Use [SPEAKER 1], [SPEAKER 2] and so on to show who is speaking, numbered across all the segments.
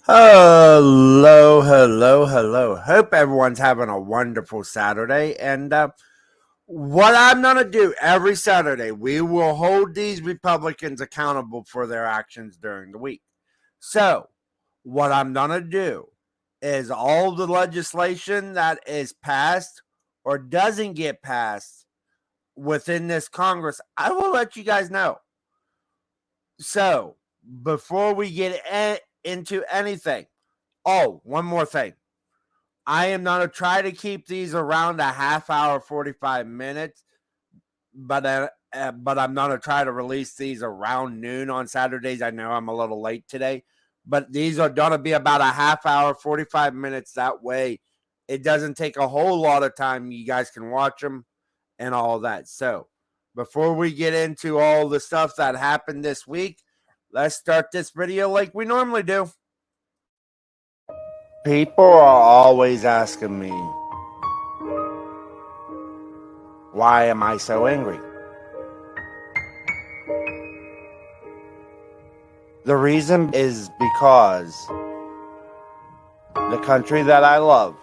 [SPEAKER 1] Hello. Hope everyone's having a wonderful Saturday. And what I'm going to do every Saturday, we will hold these Republicans accountable for their actions during the week. So, what I'm going to do is all the legislation that is passed or doesn't get passed within this Congress, I will let you guys know. So, before we get into anything, one more thing. I am going to try to keep these around a half hour, 45 minutes, but I'm going to try to release these around noon on Saturdays. I know I'm a little late today, but these are going to be about a half hour, 45 minutes. That way it doesn't take a whole lot of time. You guys can watch them and all that. So before we get into all the stuff that happened this week, let's start this video like we normally do. People are always asking me, why am I so angry? The reason is because the country that I love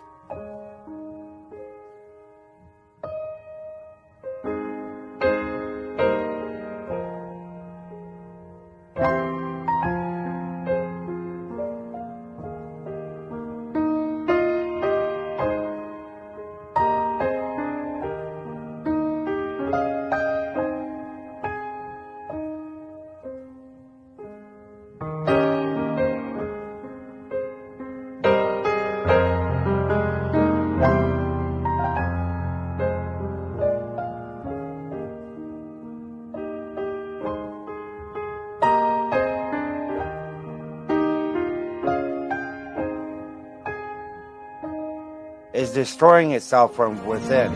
[SPEAKER 1] is destroying itself from within.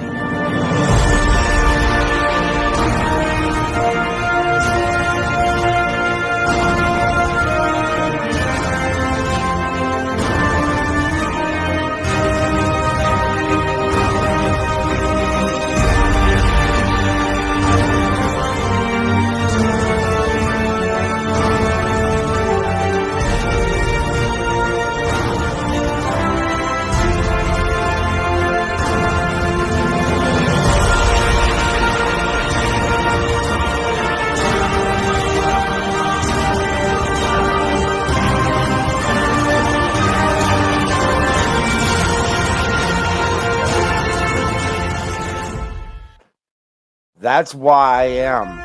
[SPEAKER 1] That's why I am.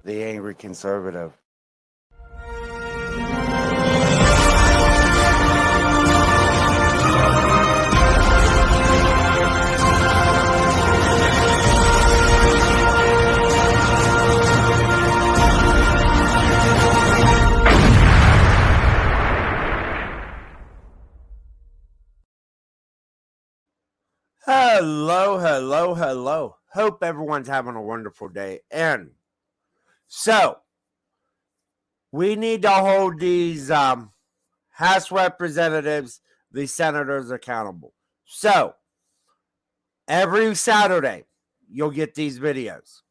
[SPEAKER 1] The angry conservative. Hello. Hope everyone's having a wonderful day. And so, we need to hold these House representatives, the senators accountable. So, every Saturday, you'll get these videos.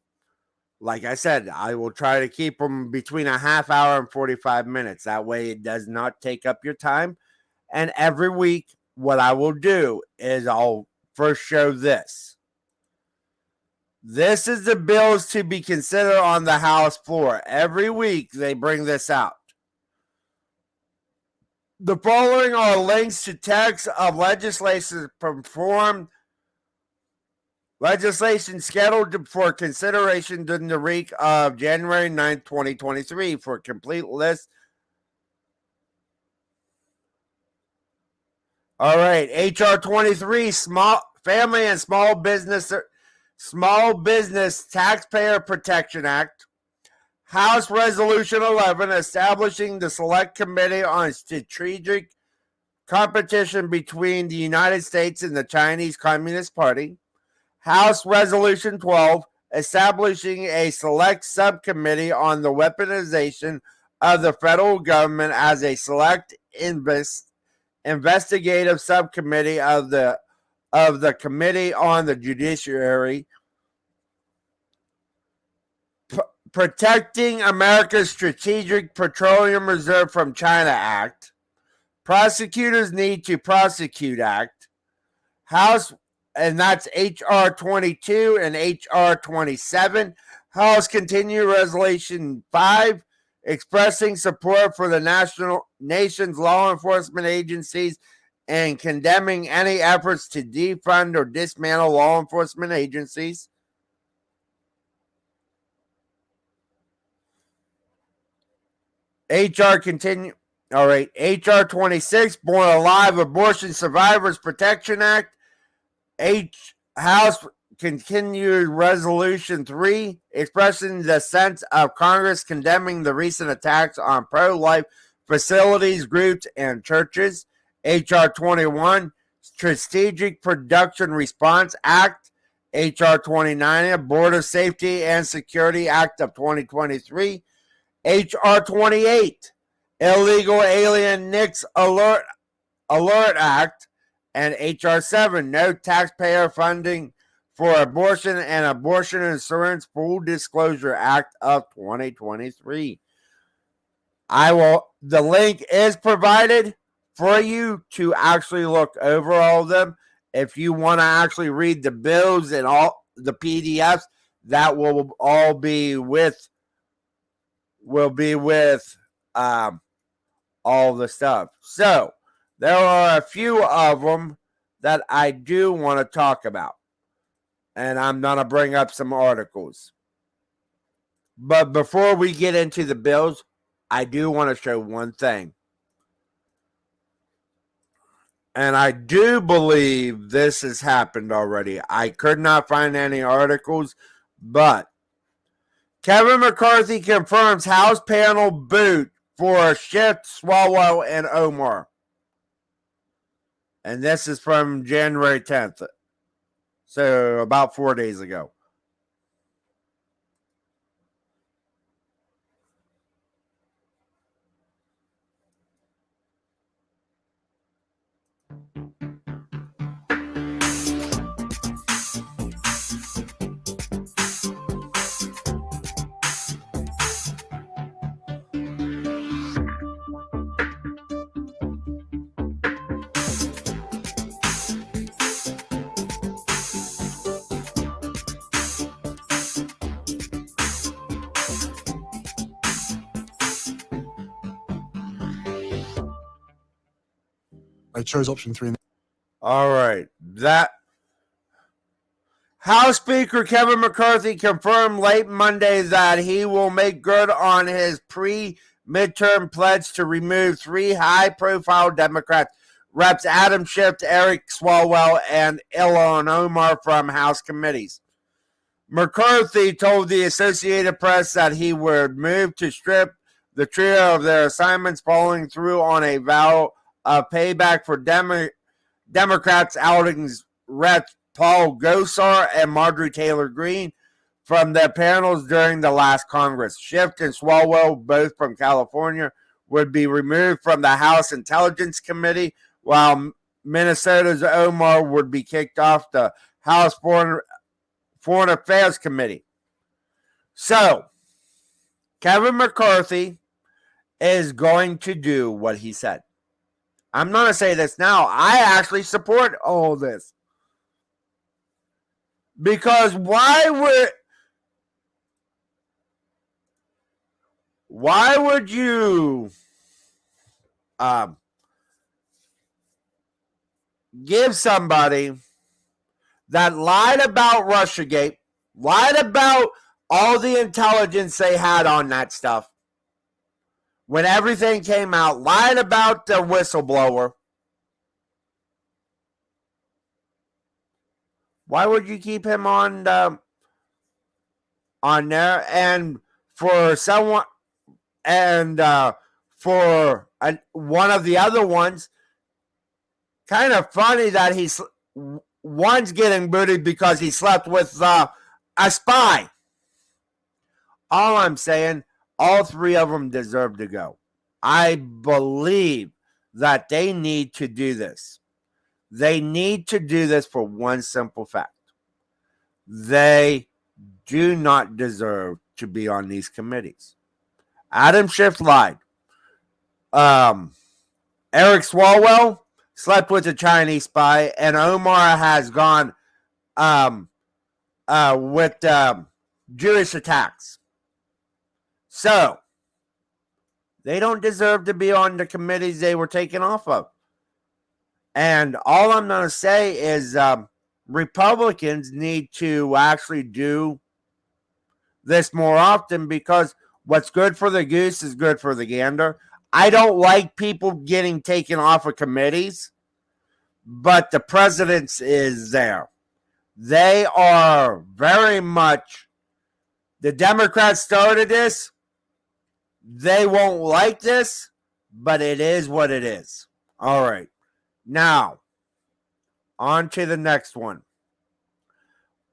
[SPEAKER 1] Like I said, I will try to keep them between a half hour and 45 minutes. That way, it does not take up your time. And every week, what I will do is I'll first show this. This is the bills to be considered on the House floor. Every week, they bring this out. The following are links to texts of legislation scheduled for consideration during the week of January 9th, 2023. For a complete list. All right, HR 23, Family and Small Business Taxpayer Protection Act. House Resolution 11, establishing the Select Committee on Strategic Competition between the United States and the Chinese Communist Party. House Resolution 12, establishing a select subcommittee on the weaponization of the federal government as a select investigative subcommittee of the of the Committee on the Judiciary, Protecting America's Strategic Petroleum Reserve from China Act, Prosecutors Need to Prosecute Act, House, and that's H.R. 22 and H.R. 27, House Continuing Resolution 5, expressing support for the nation's law enforcement agencies and condemning any efforts to defund or dismantle law enforcement agencies. H.R. 26, Born Alive Abortion Survivors Protection Act. House Continued Resolution 3, expressing the sense of Congress condemning the recent attacks on pro-life facilities, groups, and churches. H.R. 21, Strategic Production Response Act. H.R. 29, Border Safety and Security Act of 2023. H.R. 28, Illegal Alien NICS Alert Act. And H.R. 7, No Taxpayer Funding for Abortion and Abortion Insurance Full Disclosure Act of 2023. The link is provided for you to actually look over all of them. If you want to actually read the bills and all the PDFs, that will all be with all the stuff. So there are a few of them that I do want to talk about, and I'm going to bring up some articles. But before we get into the bills, I do want to show one thing. And I do believe this has happened already. I could not find any articles, but Kevin McCarthy confirms House panel boot for Schiff, Swalwell, and Omar. And this is from January 10th. So about 4 days ago.
[SPEAKER 2] I chose option 3.
[SPEAKER 1] All right. That House Speaker Kevin McCarthy confirmed late Monday that he will make good on his pre-midterm pledge to remove 3 high-profile Democrats, Reps Adam Schiff, Eric Swalwell, and Ilhan Omar from House committees. McCarthy told the Associated Press that he would move to strip the trio of their assignments, following through on a vow of payback for Democrats outings Reps Paul Gosar and Marjorie Taylor Greene from their panels during the last Congress. Schiff and Swalwell, both from California, would be removed from the House Intelligence Committee, while Minnesota's Omar would be kicked off the House Foreign Affairs Committee. So, Kevin McCarthy is going to do what he said. I'm going to say this now. I actually support all this. Because why would you give somebody that lied about Russiagate, lied about all the intelligence they had on that stuff, when everything came out, lied about the whistleblower? Why would you keep him on there? And for someone, and for one of the other ones, kind of funny that one's getting booted because he slept with a spy. All I'm saying, all 3 of them deserve to go. I believe that they need to do this. They need to do this for one simple fact. They do not deserve to be on these committees. Adam Schiff lied. Eric Swalwell slept with a Chinese spy, and Omar has gone with Jewish attacks. So they don't deserve to be on the committees they were taken off of. And all I'm going to say is Republicans need to actually do this more often, because what's good for the goose is good for the gander. I don't like people getting taken off of committees, but the president's is there. They are very much, the Democrats started this. They won't like this, but it is what it is. All right. Now, on to the next one.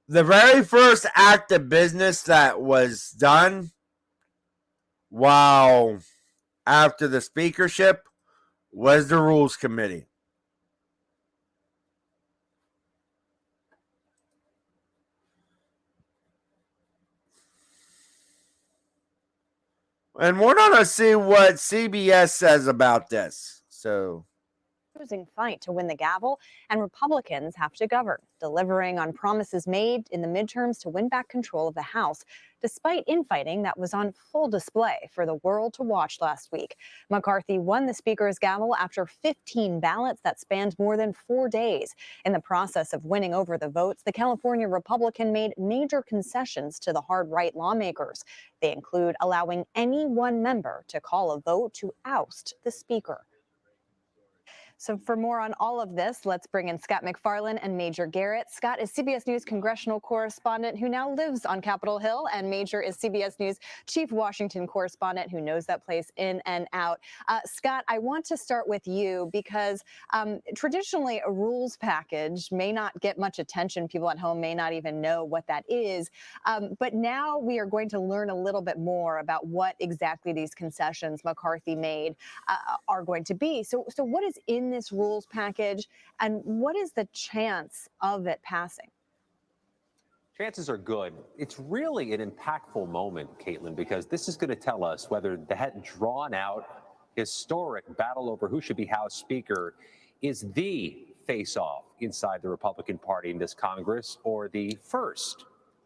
[SPEAKER 1] The very first act of business that was done while after the speakership was the Rules Committee. And we're going to see what CBS says about this. So,
[SPEAKER 3] losing fight to win the gavel, and Republicans have to govern, delivering on promises made in the midterms to win back control of the House, despite infighting that was on full display for the world to watch last week. McCarthy won the Speaker's gavel after 15 ballots that spanned more than 4 days. In the process of winning over the votes, the California Republican made major concessions to the hard-right lawmakers. They include allowing any one member to call a vote to oust the Speaker. So for more on all of this, let's bring in Scott MacFarlane and Major Garrett. Scott is CBS News congressional correspondent who now lives on Capitol Hill, and Major is CBS News chief Washington correspondent who knows that place in and out. Scott, I want to start with you because traditionally a rules package may not get much attention. People at home may not even know what that is. But now we are going to learn a little bit more about what exactly these concessions McCarthy made are going to be. So what is in this rules package, and what is the chance of it passing?
[SPEAKER 4] Chances are good. It's really an impactful moment, Caitlin, because this is going to tell us whether that drawn-out, historic battle over who should be House Speaker is the face-off inside the Republican Party in this Congress, or the first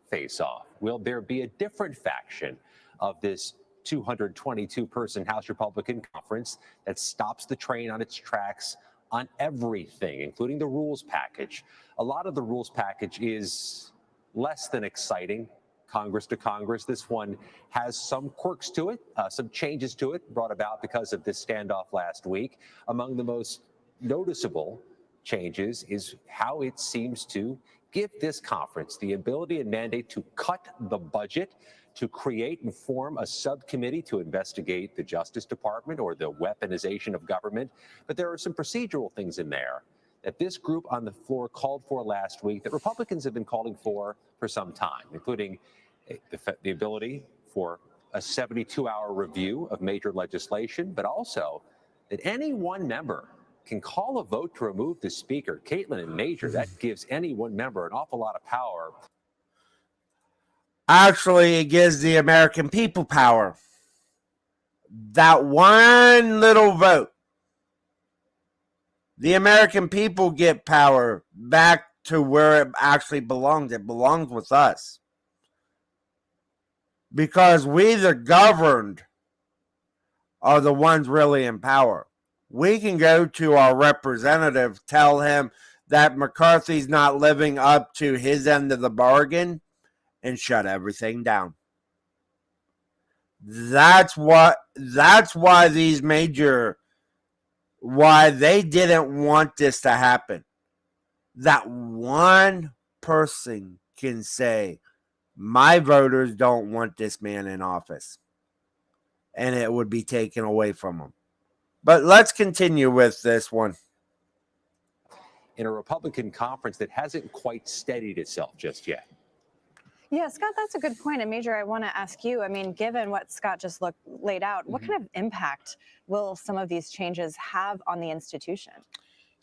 [SPEAKER 4] face-off. Will there be a different faction of this 222-person House Republican Conference that stops the train on its tracks on everything, including the rules package? A lot of the rules package is less than exciting, Congress to Congress. This one has some quirks to it, some changes to it brought about because of this standoff last week. Among the most noticeable changes is how it seems to give this conference the ability and mandate to cut the budget, to create and form a subcommittee to investigate the Justice Department or the weaponization of government. But there are some procedural things in there that this group on the floor called for last week that Republicans have been calling for some time, including the ability for a 72-hour review of major legislation, but also that any one member can call a vote to remove the Speaker. Caitlin and Major, that gives any one member an awful lot of power.
[SPEAKER 1] Actually, it gives the American people power. That one little vote. The American people get power back to where it actually belongs. It belongs with us. Because we, the governed, are the ones really in power. We can go to our representative, tell him that McCarthy's not living up to his end of the bargain, and shut everything down. That's why these why they didn't want this to happen. That one person can say, my voters don't want this man in office, and it would be taken away from them. But let's continue with this one.
[SPEAKER 4] In a Republican conference that hasn't quite steadied itself just yet.
[SPEAKER 3] Yeah, Scott, that's a good point. And Major, I want to ask you, I mean, given what Scott just laid out, what kind of impact will some of these changes have on the institution?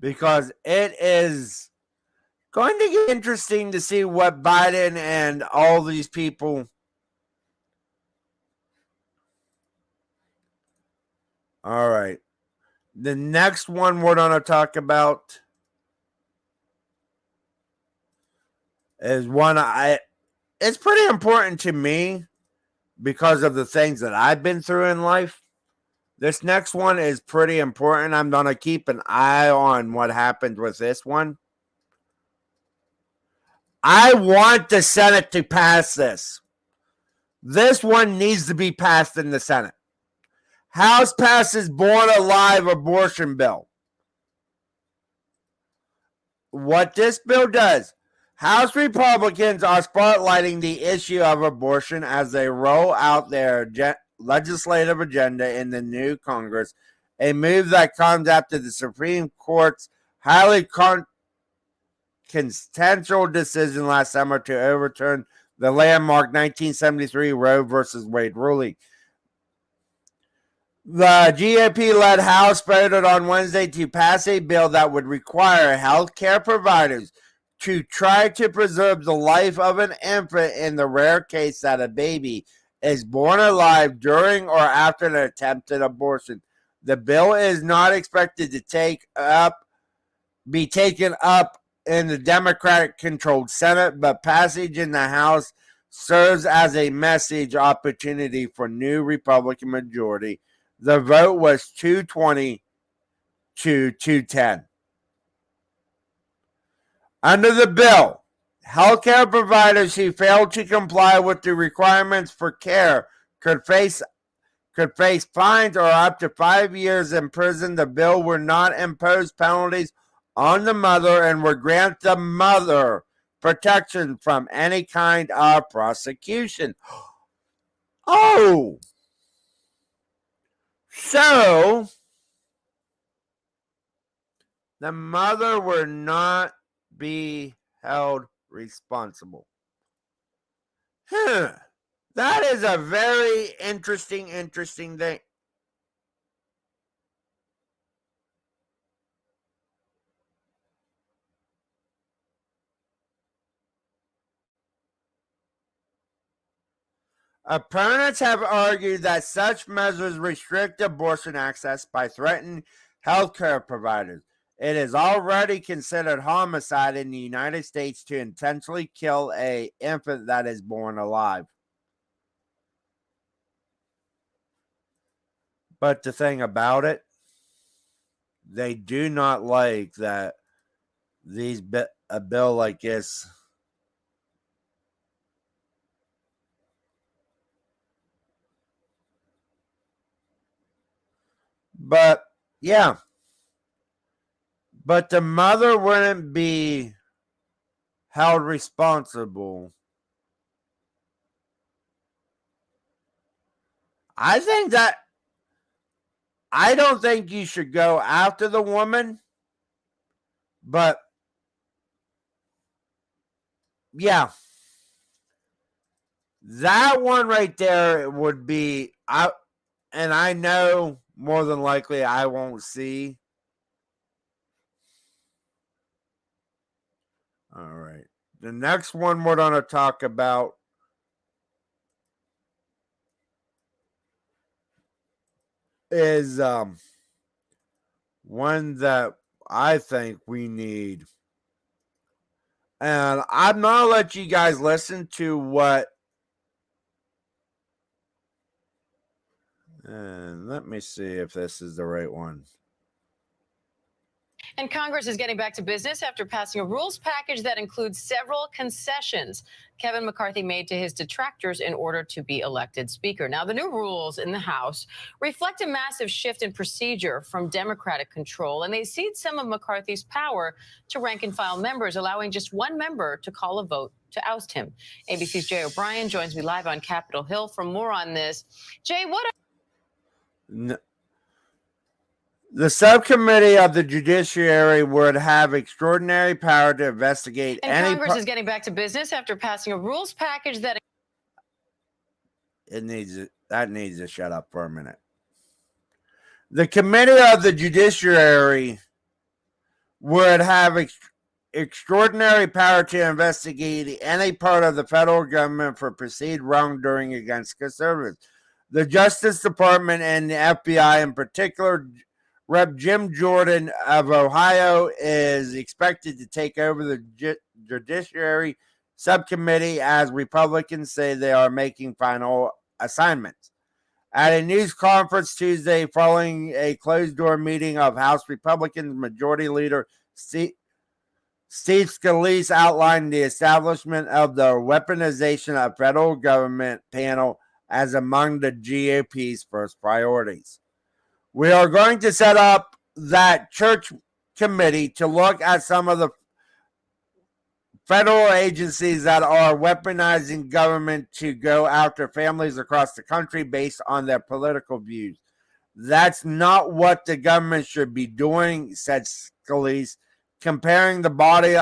[SPEAKER 1] because it is going to get interesting to see what Biden and all these people. All right. The next one we're going to talk about is one it's pretty important to me because of the things that I've been through in life. This next one is pretty important. I'm going to keep an eye on what happens with this one. I want the Senate to pass this. This one needs to be passed in the Senate. House passes Born Alive abortion bill. What this bill does, House Republicans are spotlighting the issue of abortion as they roll out their legislative agenda in the new Congress, a move that comes after the Supreme Court's highly contentious decision last summer to overturn the landmark 1973 Roe v. Wade ruling. The GOP-led House voted on Wednesday to pass a bill that would require healthcare providers to try to preserve the life of an infant in the rare case that a baby is born alive during or after an attempted abortion. The bill is not expected to be taken up in the Democratic-controlled Senate, but passage in the House serves as a message opportunity for new Republican majority. The vote was 220 to 210. Under the bill, healthcare providers who fail to comply with the requirements for care could face fines or up to 5 years in prison. The bill would not impose penalties on the mother and would grant the mother protection from any kind of prosecution. Oh! So, the mother will not be held responsible. That is a very interesting thing. Opponents have argued that such measures restrict abortion access by threatening healthcare providers. It is already considered homicide in the United States to intentionally kill an infant that is born alive. But the thing about it, they do not like that a bill like this but yeah. But the mother wouldn't be held responsible. I don't think you should go after the woman, but yeah, that one right there would be out, and I know more than likely I won't see. All right. The next one we're going to talk about is one that I think we need. And I'm going to let you guys listen to what. And let me see if this is the right one.
[SPEAKER 5] And Congress is getting back to business after passing a rules package that includes several concessions Kevin McCarthy made to his detractors in order to be elected Speaker. Now, the new rules in the House reflect a massive shift in procedure from Democratic control, and they cede some of McCarthy's power to rank-and-file members, allowing just one member to call a vote to oust him. ABC's Jay O'Brien joins me live on Capitol Hill for more on this. Jay,
[SPEAKER 1] The subcommittee of the Judiciary would have extraordinary power to investigate
[SPEAKER 5] and
[SPEAKER 1] any.
[SPEAKER 5] Congress is getting back to business after passing a rules package that
[SPEAKER 1] needs to shut up for a minute. The committee of the Judiciary would have extraordinary power to investigate any part of the federal government for perceived wrongdoing against conservatives. The Justice Department and the FBI in particular, Rep. Jim Jordan of Ohio is expected to take over the Judiciary Subcommittee as Republicans say they are making final assignments. At a news conference Tuesday following a closed-door meeting of House Republicans, Majority Leader Steve Scalise outlined the establishment of the Weaponization of Federal Government panel as among the GOP's first priorities. We are going to set up that church committee to look at some of the federal agencies that are weaponizing government to go after families across the country based on their political views. That's not what the government should be doing, said Scalise, comparing the body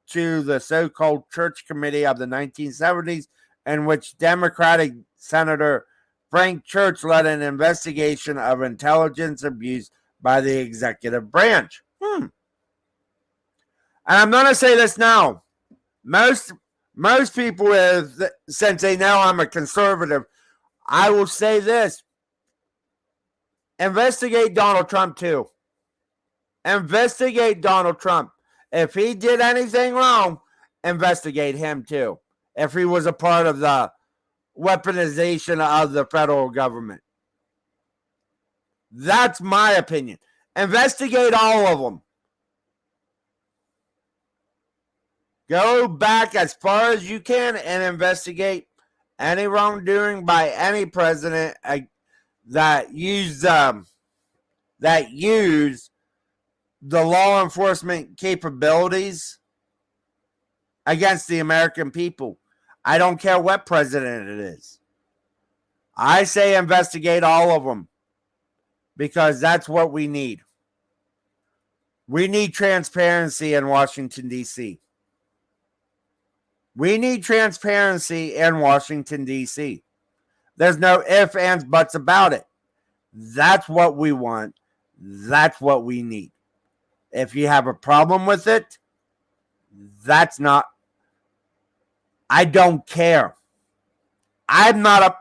[SPEAKER 1] to the so-called Church Committee of the 1970s, in which Democratic Senator Frank Church led an investigation of intelligence abuse by the executive branch. And I'm going to say this now. Most people, since they know I'm a conservative, I will say this. Investigate Donald Trump too. Investigate Donald Trump. If he did anything wrong, investigate him too. If he was a part of the weaponization of the federal government. That's my opinion. Investigate all of them. Go back as far as you can and investigate any wrongdoing by any president that used the law enforcement capabilities against the American people. I don't care what president it is. I say investigate all of them because that's what we need. We need transparency in Washington, D.C. We need transparency in Washington, D.C. There's no ifs, ands, buts about it. That's what we want. That's what we need. If you have a problem with it, that's not. I don't care. All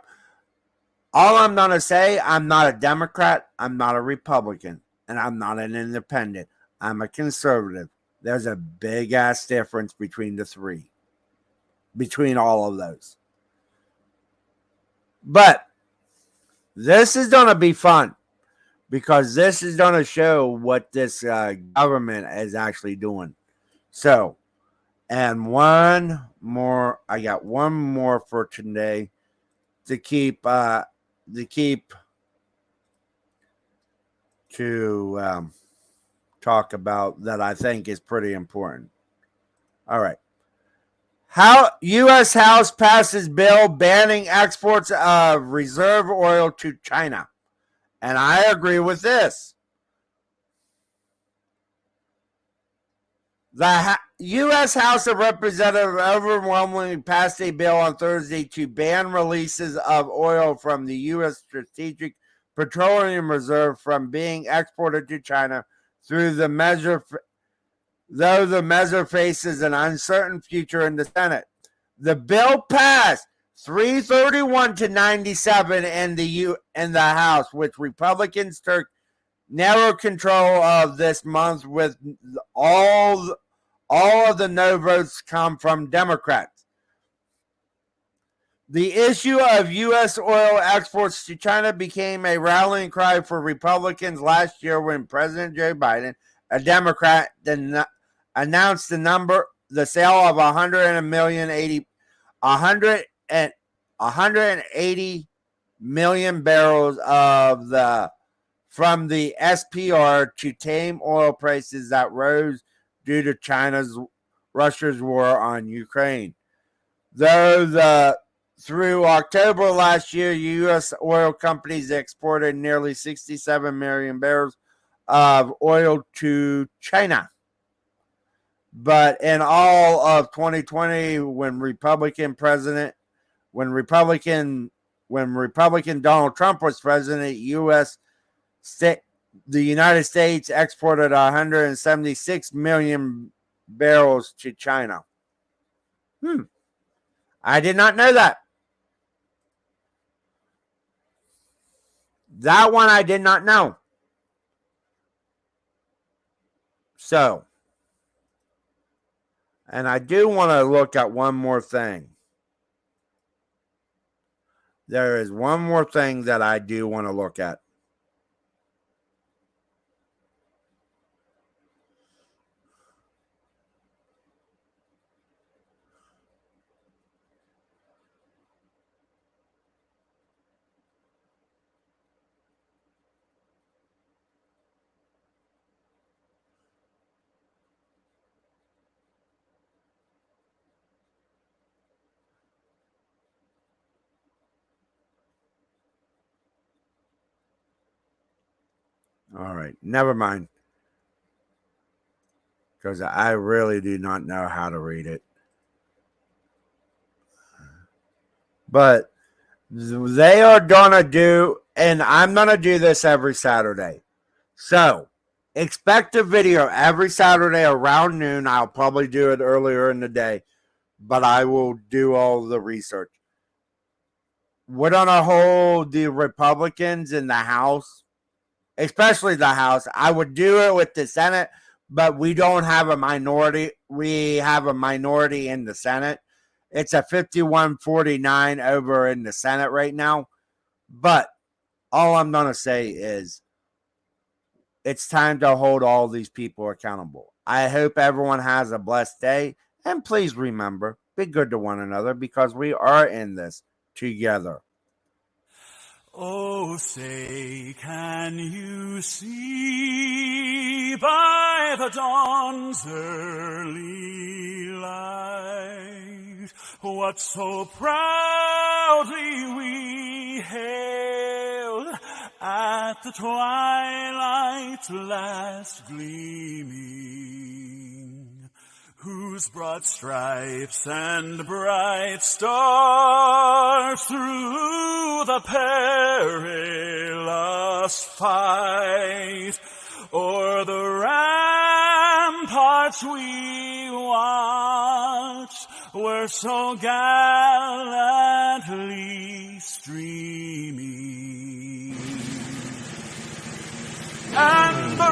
[SPEAKER 1] I'm going to say, I'm not a Democrat, I'm not a Republican, and I'm not an independent. I'm a conservative. There's a big ass difference between the three. Between all of those. But this is going to be fun because this is going to show what this government is actually doing. So, and one more, I got one more for today to keep talk about that I think is pretty important. All right. How U.S. House passes bill banning exports of reserve oil to China. And I agree with this. The U.S. House of Representatives overwhelmingly passed a bill on Thursday to ban releases of oil from the U.S. Strategic Petroleum Reserve from being exported to China through the measure. Though the measure faces an uncertain future in the Senate. The bill passed 331 to 97 in the House, which Republicans took narrow control of this month, with all of the no votes come from Democrats. The issue of U.S. oil exports to China became a rallying cry for Republicans last year when President Joe Biden, a Democrat, announced the sale of 180 million barrels from the SPR to tame oil prices that rose due to Russia's war on Ukraine. Through October last year, U.S. oil companies exported nearly 67 million barrels of oil to China. But in all of 2020, when Republican Donald Trump was president, the United States exported 176 million barrels to China. I did not know that. That one I did not know. So, and I do want to look at one more thing. There is one more thing that I do want to look at. All right, never mind. Because I really do not know how to read it. But they are going to do, and I'm going to do this every Saturday. So, expect a video every Saturday around noon. I'll probably do it earlier in the day, but I will do all the research. We're going to hold the Republicans in the House, especially the House. I would do it with the Senate, but we don't have a minority. We have a minority in the Senate. It's a 51-49 over in the Senate right now. But all I'm going to say is it's time to hold all these people accountable. I hope everyone has a blessed day. And please remember, be good to one another because we are in this together.
[SPEAKER 6] Oh, say, can you see by the dawn's early light what so proudly we hailed at the twilight's last gleaming, whose broad stripes and bright stars through the perilous fight o'er the ramparts we watched were so gallantly streaming. And the